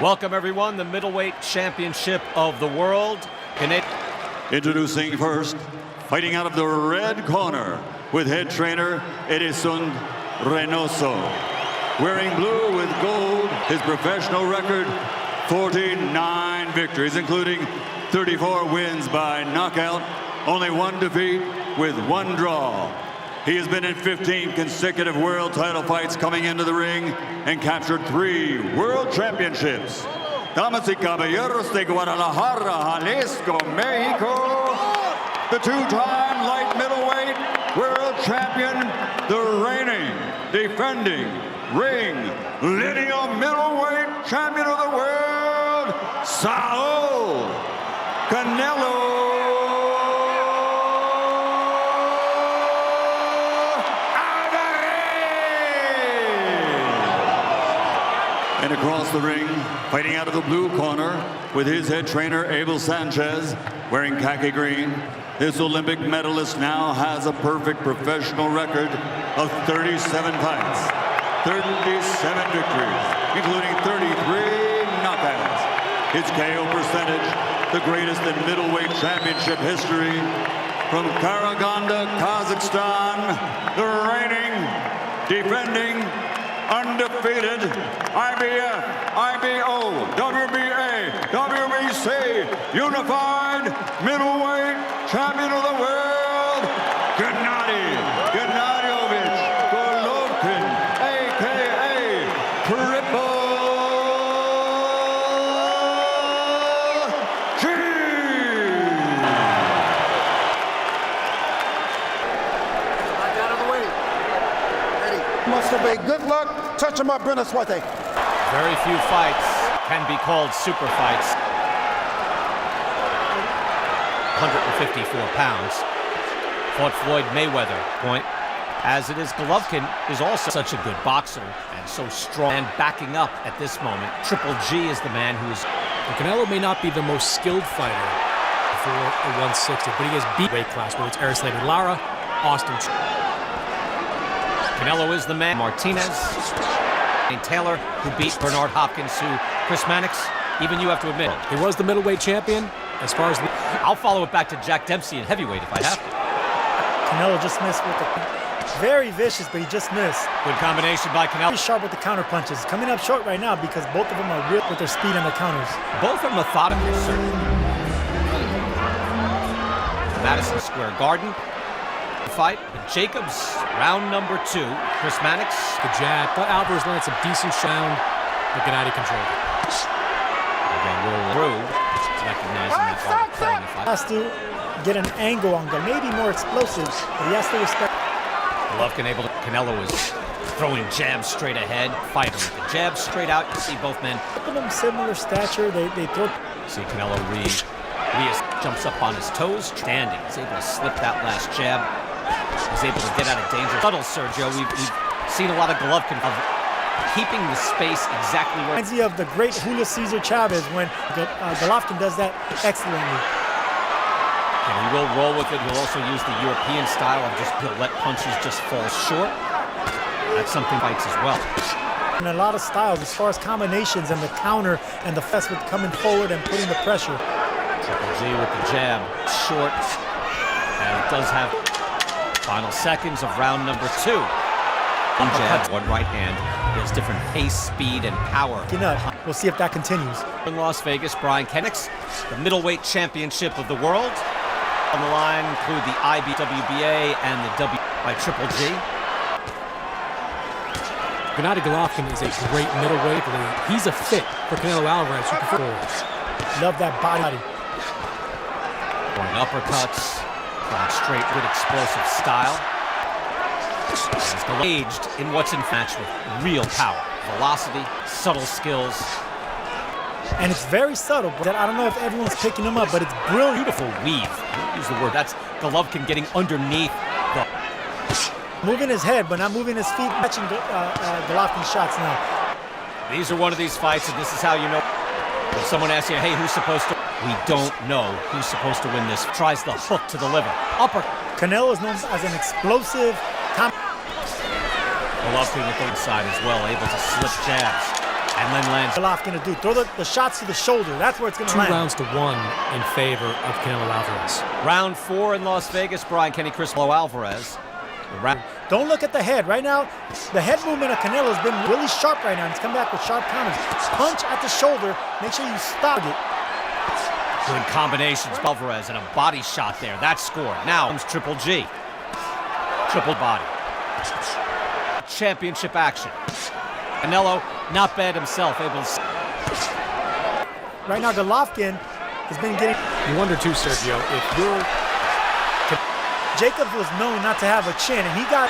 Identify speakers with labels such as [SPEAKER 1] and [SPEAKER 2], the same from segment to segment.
[SPEAKER 1] Welcome, everyone, the middleweight championship of the world.
[SPEAKER 2] Introducing first, fighting out of the red corner with head trainer Edison Reynoso. Wearing blue with gold, his professional record, 49 victories, including 34 wins by knockout, only one defeat with one draw. He has been in 15 consecutive world title fights coming into the ring and captured 3 world championships. Damas y caballeros de Guadalajara, Jalisco, Mexico, the 2-time light middleweight world champion, the reigning, defending, ring, lineal middleweight champion of the world, Saul Canelo And across the ring, fighting out of the blue corner with his head trainer, Abel Sanchez, wearing khaki green. This Olympic medalist now has a perfect professional record of 37 fights, 37 victories, including 33 knockouts. His KO percentage, the greatest in middleweight championship history. From Karaganda, Kazakhstan, the reigning, defending, undefeated IBF, IBO, WBA, WBC, unified middleweight champion of the world, Gennady Golovkin, a.k.a. Triple G.
[SPEAKER 3] Out of the way. Ready. Must obey. Good luck. Touch him up, Brenda Swate.
[SPEAKER 1] Very few fights can be called super fights. 154 pounds. Fought Floyd Mayweather, point. As it is, Golovkin is also such a good boxer and so strong. And backing up at this moment, Triple G is the man who is...
[SPEAKER 4] Canelo may not be the most skilled fighter for a 160, but he has beat weight class, whether it's Arislanda Lara, Austin.
[SPEAKER 1] Canelo is the man. Martinez, and Taylor, who beat Bernard Hopkins, who Chris Mannix, even you have to admit.
[SPEAKER 4] He was the middleweight champion. As far as
[SPEAKER 1] I'll follow it back to Jack Dempsey in heavyweight if I have to.
[SPEAKER 5] Canelo just missed with the very vicious, but he just missed.
[SPEAKER 1] Good combination by Canelo.
[SPEAKER 5] Very sharp with the counter punches. Coming up short right now because both of them are real with their speed on the counters.
[SPEAKER 1] Both are methodical, certainly. Madison Square Garden. Fight, Jacobs, round number 2. Chris Mannix.
[SPEAKER 4] The jab. Thought Alvarez landed some decent sound, but Gennady controlled it.
[SPEAKER 1] Again, roll through. Recognizing that while playing the fight.
[SPEAKER 5] Has to get an angle on Golovkin, maybe more explosive, but he has to respect.
[SPEAKER 1] Golovkin able to. Canelo is throwing jabs straight ahead. Fighter with the jabs straight out. You see both men.
[SPEAKER 5] Both of them similar stature. They throw.
[SPEAKER 1] See Canelo Reed jumps up on his toes, standing. He's able to slip that last jab. He's able to get out of danger. Subtle, Sergio. We've seen a lot of Golovkin of keeping the space exactly where.
[SPEAKER 5] Reminds me of the great Julio Cesar Chavez when Golovkin does that excellently.
[SPEAKER 1] And he will roll with it. He'll also use the European style of he'll let punches just fall short. That's something fights as well.
[SPEAKER 5] And a lot of styles as far as combinations and the counter and the fest with coming forward and putting the pressure.
[SPEAKER 1] Triple G with the jab, short, and it does have final seconds of round number 2. One jab, one right hand. He has different pace, speed, and power.
[SPEAKER 5] We'll see if that continues.
[SPEAKER 1] In Las Vegas, Brian Kenix, the middleweight championship of the world. On the line include the IBWBA and the W by Triple G.
[SPEAKER 4] Gennady Golovkin is a great middleweight. He's a fit for Canelo Alvarez.
[SPEAKER 5] Love that body.
[SPEAKER 1] Going uppercuts, going straight with explosive style. He's engaged in what's in match with real power, velocity, subtle skills.
[SPEAKER 5] And it's very subtle, but I don't know if everyone's picking him up, but it's brilliant.
[SPEAKER 1] Beautiful weave. I don't use the word. That's Golovkin getting underneath the...
[SPEAKER 5] Moving his head, but not moving his feet, catching Golovkin's shots now.
[SPEAKER 1] These are one of these fights, and this is how you know. If someone asks you, hey, who's supposed to... We don't know who's supposed to win this. Tries the hook to the liver. Upper.
[SPEAKER 5] Canelo is known as an explosive...
[SPEAKER 1] Golovkin with the inside as well, able to slip jabs. And then lands.
[SPEAKER 5] Golovkin to do. Throw the shots to the shoulder. That's where it's going to land.
[SPEAKER 4] 2 rounds to 1 in favor of Canelo Alvarez.
[SPEAKER 1] Round 4 in Las Vegas. Brian Kenny, Canelo Alvarez.
[SPEAKER 5] Don't look at the head. Right now, the head movement of Canelo has been really sharp right now. He's come back with sharp counters. Punch at the shoulder. Make sure you stop it.
[SPEAKER 1] Good combinations. Alvarez and a body shot there. That scored. Now comes Triple G. Triple body. Championship action. Canelo, not bad himself. Able to...
[SPEAKER 5] Right now, Golovkin has been getting...
[SPEAKER 4] You wonder too, Sergio, if you're...
[SPEAKER 5] Jacobs was known not to have a chin, and he got...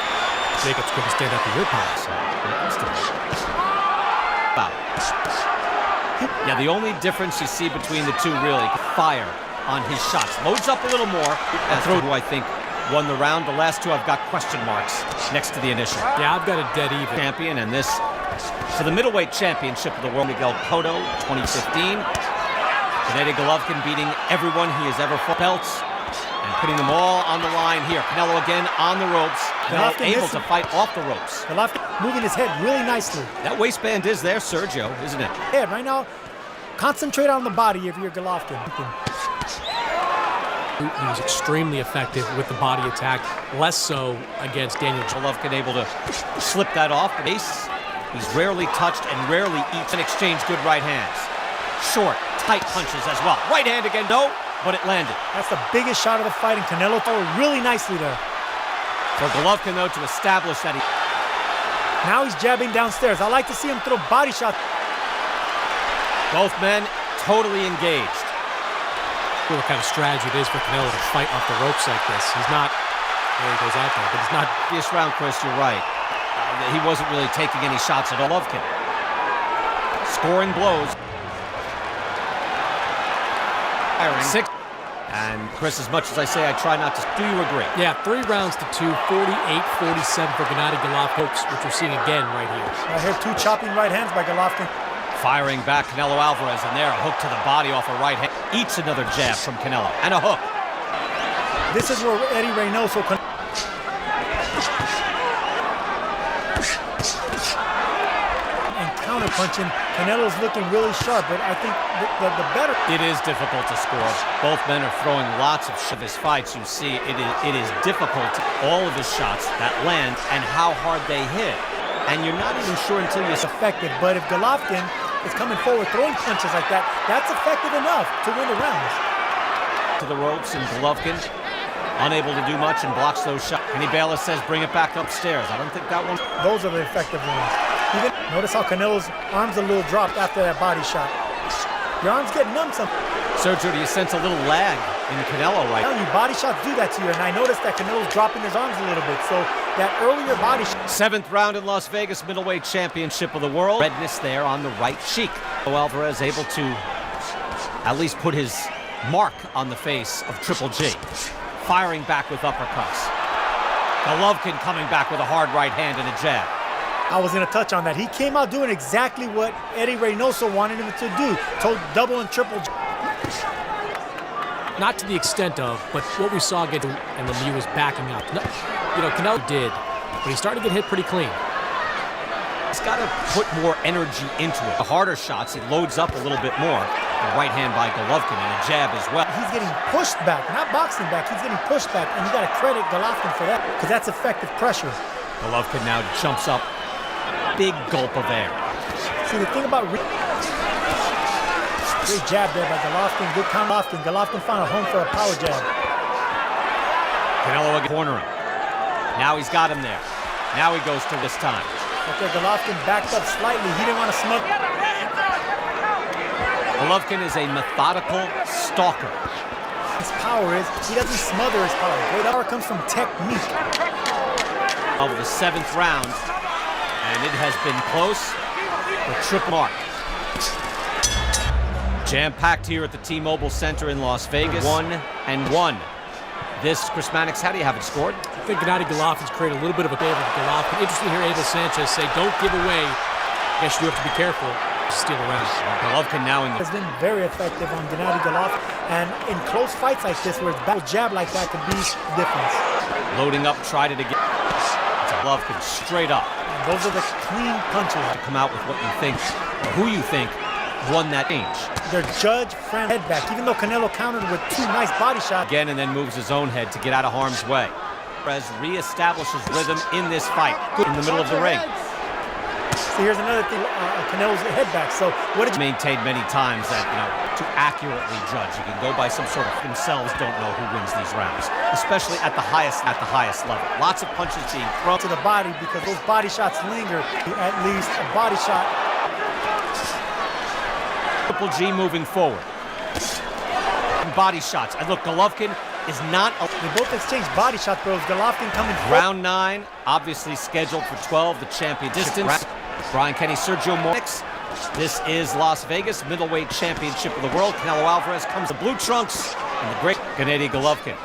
[SPEAKER 4] Jacobs couldn't stand up to your power. So
[SPEAKER 1] Bout. Yeah, the only difference you see between the two, really, fire on his shots. Loads up a little more. As who I think won the round. The last two I've got question marks next to the initial.
[SPEAKER 4] yeah, I've got a dead even.
[SPEAKER 1] Champion, and this for the middleweight championship of the world. Miguel Cotto, 2015. Gennady Golovkin beating everyone he has ever fought. Belts and putting them all on the line here. Canelo again on the ropes. Canelo able to fight off the ropes.
[SPEAKER 5] Golovkin moving his head really nicely.
[SPEAKER 1] That waistband is there, Sergio, isn't it?
[SPEAKER 5] Yeah, right now, concentrate on the body if you're Golovkin.
[SPEAKER 4] He was extremely effective with the body attack, less so against Daniel.
[SPEAKER 1] Golovkin able to slip that off. But Ace, he's rarely touched and rarely eats and exchange good right hands. Short, tight punches as well. Right hand again, no, but it landed.
[SPEAKER 5] That's the biggest shot of the fight, and Canelo threw really nicely there.
[SPEAKER 1] For Golovkin, though, to establish that he...
[SPEAKER 5] Now he's jabbing downstairs. I like to see him throw body shots.
[SPEAKER 1] Both men totally engaged.
[SPEAKER 4] What kind of strategy it is for Canelo to fight off the ropes like this. He's not... There he goes out there, but he's not...
[SPEAKER 1] This round, Chris, you're right. He wasn't really taking any shots at Golovkin. Scoring blows. Firing. 6. And Chris, as much as I say I try not to, do you agree?
[SPEAKER 4] Yeah, 3 rounds to 2, 48-47 for Gennady Golovkin, which we're seeing again right here.
[SPEAKER 5] I hear 2 chopping right hands by Golovkin.
[SPEAKER 1] Firing back Canelo Alvarez, and there, a hook to the body off a right hand. Eats another jab from Canelo, and a hook.
[SPEAKER 5] This is where Eddie Reynoso can... And counter-punching, Canelo's looking really sharp, but I think the better...
[SPEAKER 1] It is difficult to score. Both men are throwing lots of his fights. You see, it is difficult, all of his shots that land, and how hard they hit. And you're not even sure until you're
[SPEAKER 5] effective, but if Golovkin is coming forward throwing punches like that, that's effective enough to win the rounds.
[SPEAKER 1] To the ropes, and Golovkin unable to do much and blocks those shots. Kenny Bayless says bring it back upstairs. I don't think that one...
[SPEAKER 5] Those are the effective ones. Even notice how Canelo's arms a little dropped after that body shot. Your arms get numb sometimes.
[SPEAKER 1] Sergio, do you sense a little lag in Canelo right now?
[SPEAKER 5] Body shots do that to you, and I noticed that Canelo's dropping his arms a little bit, so that earlier body shot...
[SPEAKER 1] 7th round in Las Vegas, middleweight championship of the world. Redness there on the right cheek. Alvarez able to at least put his mark on the face of Triple G. Firing back with uppercuts. Golovkin coming back with a hard right hand and a jab.
[SPEAKER 5] I was going to touch on that. He came out doing exactly what Eddie Reynoso wanted him to do. Told double and triple.
[SPEAKER 4] Not to the extent of, but what we saw again, and Lemieux was backing up. You know, Canelo did, but he started to get hit pretty clean.
[SPEAKER 1] He's got to put more energy into it. The harder shots, he loads up a little bit more. The right hand by Golovkin and a jab as well.
[SPEAKER 5] He's getting pushed back, not boxing back. He's getting pushed back, and you got to credit Golovkin for that, because that's effective pressure.
[SPEAKER 1] Golovkin now jumps up. Big gulp of air.
[SPEAKER 5] See, the thing about... Great jab there by Golovkin. Good counter. Golovkin found a home for a power jab.
[SPEAKER 1] Canelo again cornering. Now he's got him there. Now he goes to this time.
[SPEAKER 5] Okay, Golovkin backed up slightly. He didn't want to smother.
[SPEAKER 1] Golovkin is a methodical stalker.
[SPEAKER 5] His power is, he doesn't smother his power. Great power comes from technique.
[SPEAKER 1] Of the 7th round, and it has been close. The triple mark. Jam-packed here at the T-Mobile Center in Las Vegas. 1-1. This, Chris Mannix, how do you have it scored?
[SPEAKER 4] I think Gennady Golovkin's created a little bit of a favor for Golovkin. Interesting to hear Abel Sanchez say, don't give away. I guess you have to be careful. Steal around.
[SPEAKER 1] Golovkin now in the...
[SPEAKER 5] Has been very effective on Gennady Golovkin. And in close fights like this, where it's battle jab like that, could be the difference.
[SPEAKER 1] Loading up, tried it again. Golovkin straight up.
[SPEAKER 5] And those are the clean punches.
[SPEAKER 1] To come out with what you think Who you think won that change?
[SPEAKER 5] Their judge friend head back, even though Canelo countered with 2 nice body shots.
[SPEAKER 1] Again, and then moves his own head to get out of harm's way. Alvarez reestablishes rhythm in this fight. Good in the middle of the ring.
[SPEAKER 5] So here's another thing, Canelo's head back. So what did you
[SPEAKER 1] maintained many times that, to accurately judge, you can go by some sort of themselves don't know who wins these rounds, especially at the highest level. Lots of punches being thrown
[SPEAKER 5] to the body because those body shots linger. At least a body shot.
[SPEAKER 1] Triple G moving forward. Body shots. And look, Golovkin is not.
[SPEAKER 5] They both exchange body shots, bros. Golovkin coming forward.
[SPEAKER 1] Round 9, obviously scheduled for 12, the champion distance. Brian Kenny, Sergio Morix. This is Las Vegas middleweight championship of the world. Canelo Alvarez comes to blue trunks and the great Gennady Golovkin.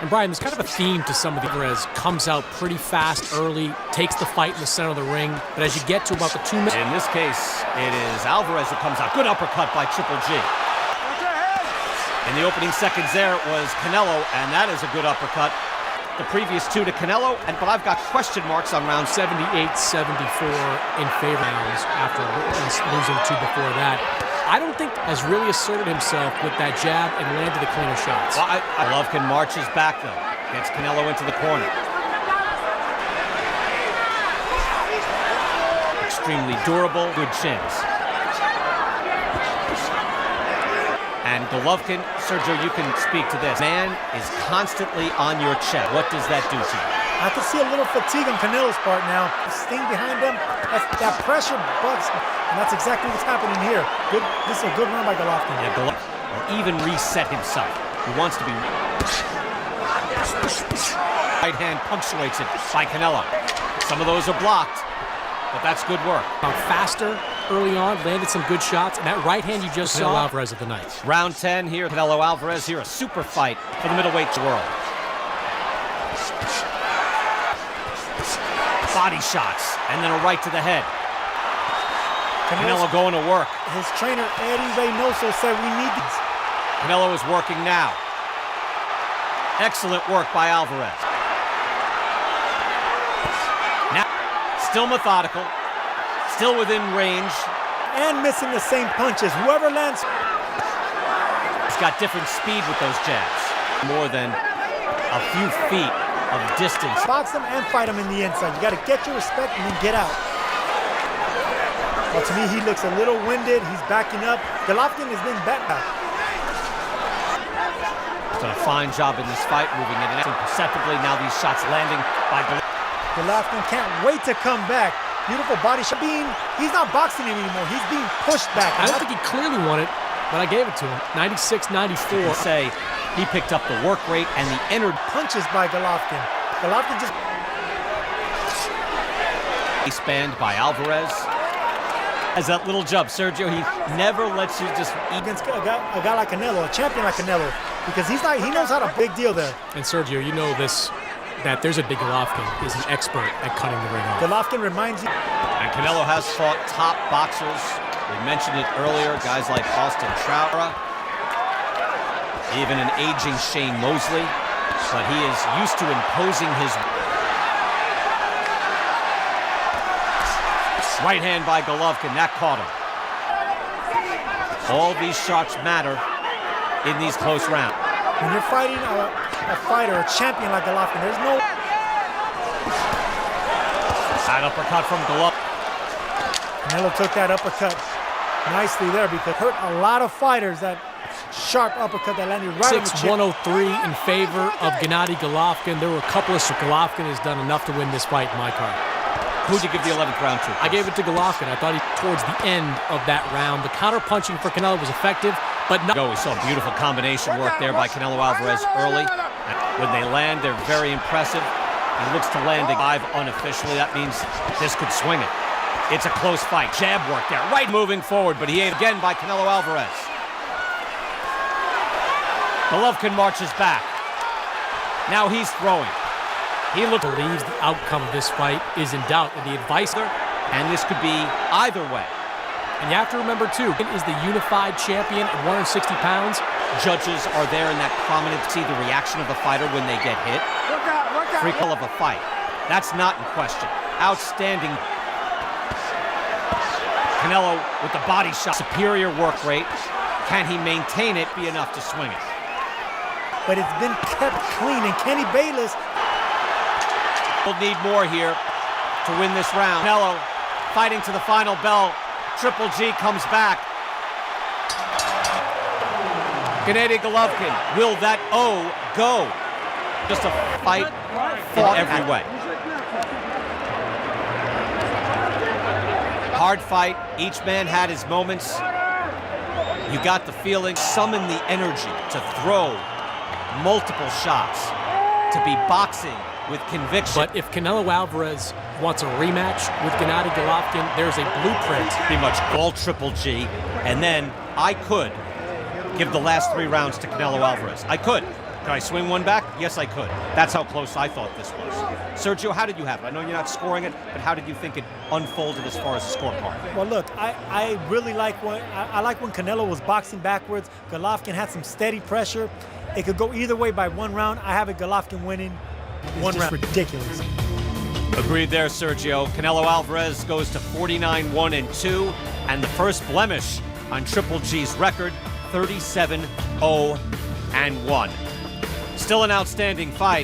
[SPEAKER 4] And Brian, there's kind of a theme to some of the Alvarez comes out pretty fast early, takes the fight in the center of the ring, but as you get to about the 2 minutes.
[SPEAKER 1] In this case, it is Alvarez who comes out. Good uppercut by Triple G. In the opening seconds there, it was Canelo, and that is a good uppercut. The previous 2 to Canelo, but I've got question marks on round
[SPEAKER 4] 78-74 in favor rounds after losing 2 before that. I don't think has really asserted himself with that jab and landed the cleaner shots.
[SPEAKER 1] Well, Golovkin marches back, though. Gets Canelo into the corner. Extremely durable, good chins. And Golovkin, Sergio, you can speak to this. Man is constantly on your chest. What does that do to you?
[SPEAKER 5] I can see a little fatigue on Canelo's part now. Sting behind him, that pressure bugs, and that's exactly what's happening here. This is a good run by Golovkin.
[SPEAKER 1] Yeah, Golovkin will even reset himself. He wants to be. Right hand punctuates it by Canelo. Some of those are blocked, but that's good work.
[SPEAKER 4] Faster early on, landed some good shots, and that right hand you just saw. Alvarez of the night.
[SPEAKER 1] Round 10 here, Canelo Alvarez here, a super fight for the middleweight world. Body shots, and then a right to the head. Canelo going to work.
[SPEAKER 5] His trainer, Eddie Reynoso, said we need these.
[SPEAKER 1] Canelo is working now. Excellent work by Alvarez. Now, still methodical, still within range.
[SPEAKER 5] And missing the same punches. Whoever lands.
[SPEAKER 1] He's got different speed with those jabs. More than a few feet of distance.
[SPEAKER 5] Box them and fight them in the inside. You got to get your respect and then get out. Well, to me, he looks a little winded. He's backing up. Golovkin has been back.
[SPEAKER 1] He's done a fine job in this fight, moving it in imperceptibly. Now these shots landing by Golovkin.
[SPEAKER 5] Golovkin can't wait to come back. Beautiful body shot. He's not boxing anymore. He's being pushed back.
[SPEAKER 4] I don't think he clearly won it, but I gave it to him. 96-94.
[SPEAKER 1] Say he picked up the work rate and the energy.
[SPEAKER 5] Punches by Golovkin. Golovkin just.
[SPEAKER 1] Spanned by Alvarez. As that little jump, Sergio, he never lets you just
[SPEAKER 5] against a guy like Canelo, a champion like Canelo, because he knows how to big deal there.
[SPEAKER 4] And Sergio, you know this. That there's a big Golovkin is an expert at cutting the ring off.
[SPEAKER 5] Golovkin reminds you.
[SPEAKER 1] And Canelo has fought top boxers. We mentioned it earlier, guys like Austin Trout, even an aging Shane Mosley, but he is used to imposing his right hand by Golovkin. That caught him. All these shots matter in these close rounds.
[SPEAKER 5] When you're fighting a fighter, a champion like Golovkin, there's no.
[SPEAKER 1] That uppercut from Golovkin.
[SPEAKER 5] Canelo took that uppercut nicely there because hurt a lot of fighters. That sharp uppercut that landed right on the chin.
[SPEAKER 4] 6-103 in favor of Gennady Golovkin. There were a couple of. Golovkin has done enough to win this fight in my card.
[SPEAKER 1] Who'd you give the 11th round to?
[SPEAKER 4] I gave it to Golovkin. I thought towards the end of that round, the counter punching for Canelo was effective, but not.
[SPEAKER 1] We saw beautiful combination work there by Canelo Alvarez early. When they land, they're very impressive. He looks to land a 5 unofficially. That means this could swing it. It's a close fight. Jab work there. Right moving forward, but he ate again by Canelo Alvarez. Golovkin marches back. Now he's throwing. He
[SPEAKER 4] believes the outcome of this fight is in doubt, and the advice there.
[SPEAKER 1] And this could be either way.
[SPEAKER 4] And you have to remember, too, it is the unified champion at 160 pounds.
[SPEAKER 1] Judges are there in that prominent to see the reaction of the fighter when they get hit. Freak of a fight. That's not in question. Outstanding. Canelo with the body shot. Superior work rate. Can he maintain it? Be enough to swing it.
[SPEAKER 5] But it's been kept clean, and Kenny Bayless
[SPEAKER 1] We'll need more here to win this round. Canelo fighting to the final bell. Triple G comes back. Gennady Golovkin, will that O go? Just a fight fought every way. Hard fight, each man had his moments. You got the feeling, summon the energy to throw multiple shots, to be boxing with conviction.
[SPEAKER 4] But if Canelo Alvarez wants a rematch with Gennady Golovkin, there's a blueprint.
[SPEAKER 1] Pretty much all Triple G, and then I could give the last 3 rounds to Canelo Alvarez. I could. Could I swing one back? Yes, I could. That's how close I thought this was. Sergio, how did you have it? I know you're not scoring it, but how did you think it unfolded as far as the scorecard?
[SPEAKER 5] Well, look, I really like when I like when Canelo was boxing backwards. Golovkin had some steady pressure. It could go either way by 1 round. I have it Golovkin winning 1 round. Ridiculous.
[SPEAKER 1] Agreed there, Sergio. Canelo Alvarez goes to 49-1-2, and the first blemish on Triple G's record, 37-0-1. Still an outstanding fight.